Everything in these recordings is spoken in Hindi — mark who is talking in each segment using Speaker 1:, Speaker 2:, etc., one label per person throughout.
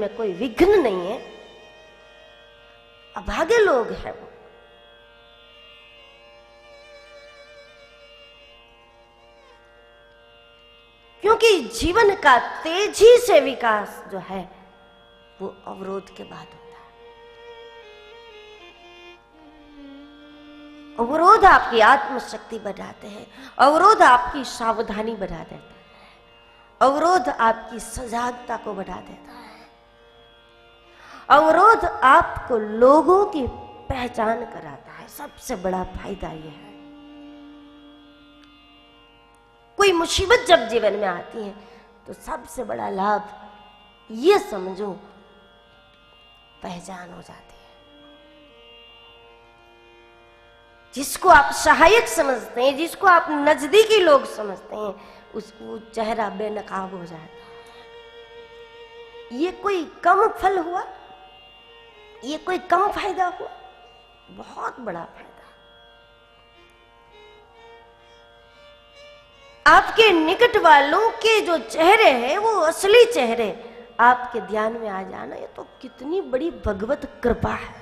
Speaker 1: में कोई विघ्न नहीं है, अभागे लोग हैं वो। क्योंकि जीवन का तेजी से विकास जो है वो अवरोध के बाद होता है। अवरोध आपकी आत्मशक्ति बढ़ाते हैं, अवरोध आपकी सावधानी बढ़ा देता है, अवरोध आपकी सजगता को बढ़ा देता है, अवरोध आपको लोगों की पहचान कराता है। सबसे बड़ा फायदा यह है। कोई मुसीबत जब जीवन में आती है तो सबसे बड़ा लाभ ये समझो पहचान हो जाती है। जिसको आप सहायक समझते हैं, जिसको आप नजदीकी लोग समझते हैं, उसको चेहरा बेनकाब हो जाता है। ये कोई कम फल हुआ, ये कोई कम फायदा हुआ, बहुत बड़ा फायदा। आपके निकट वालों के जो चेहरे हैं वो असली चेहरे आपके ध्यान में आ जाना, ये तो कितनी बड़ी भगवत कृपा है।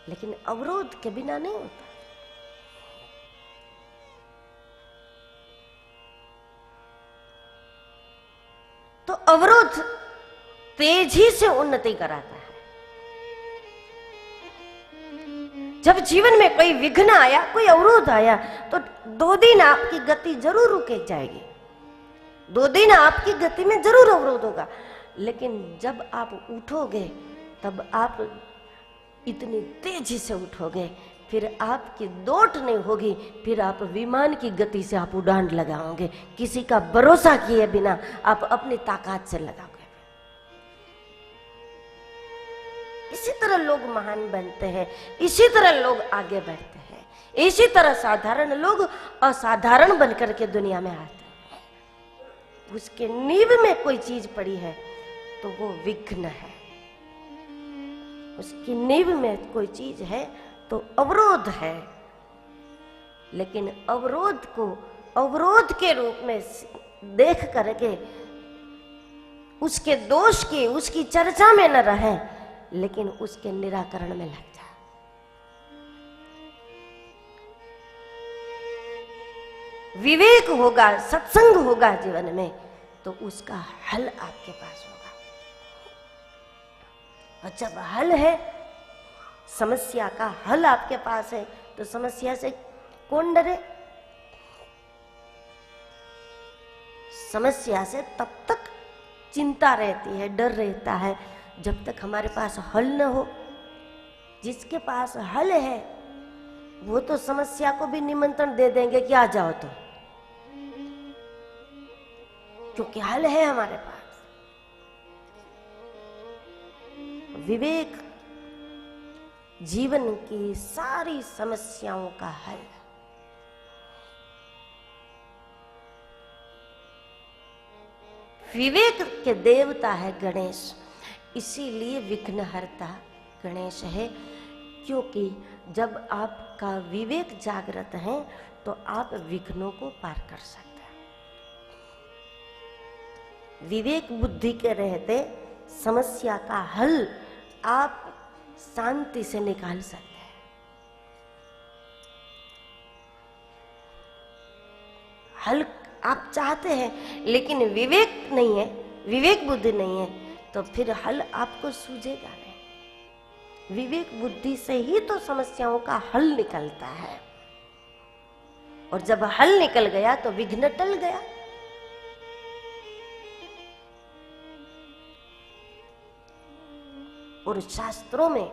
Speaker 1: लेकिन अवरोध के बिना नहीं होता। तो अवरोध तेजी से उन्नति कराता है। जब जीवन में कोई विघ्न आया, कोई अवरोध आया, तो 2 दिन आपकी गति जरूर रुक जाएगी, 2 दिन आपकी गति में जरूर अवरोध होगा। लेकिन जब आप उठोगे तब आप इतनी तेजी से उठोगे, फिर आपकी दौड़ नहीं होगी, फिर आप विमान की गति से आप उड़ान लगाओगे, किसी का भरोसा किए बिना आप अपनी ताकत से लगाओगे। इसी तरह लोग महान बनते हैं, इसी तरह लोग आगे बढ़ते हैं, इसी तरह साधारण लोग असाधारण बनकर के दुनिया में आते हैं। उसके नींव में कोई चीज पड़ी है तो वो विघ्न है, उसकी नींव में कोई चीज है तो अवरोध है। लेकिन अवरोध को अवरोध के रूप में देख करके उसके दोष की, उसकी चर्चा में न रहे, लेकिन उसके निराकरण में लग जाए। विवेक होगा, सत्संग होगा जीवन में, तो उसका हल आपके पास होगा। और जब हल है, समस्या का हल आपके पास है, तो समस्या से कौन डरे? समस्या से तब तक चिंता रहती है, डर रहता है, जब तक हमारे पास हल न हो। जिसके पास हल है वो तो समस्या को भी निमंत्रण दे देंगे कि आ जाओ, तो क्योंकि हल है हमारे पास। विवेक जीवन की सारी समस्याओं का हल। विवेक के देवता है गणेश, इसीलिए विघ्नहर्ता गणेश है। क्योंकि जब आपका विवेक जागृत है तो आप विघ्नों को पार कर सकते हैं। विवेक बुद्धि के रहते समस्या का हल आप शांति से निकाल सकते हैं। हल आप चाहते हैं, लेकिन विवेक नहीं है, विवेक बुद्धि नहीं है, तो फिर हल आपको सूझेगा नहीं। विवेक बुद्धि से ही तो समस्याओं का हल निकलता है, और जब हल निकल गया तो विघ्न टल गया। और शास्त्रों में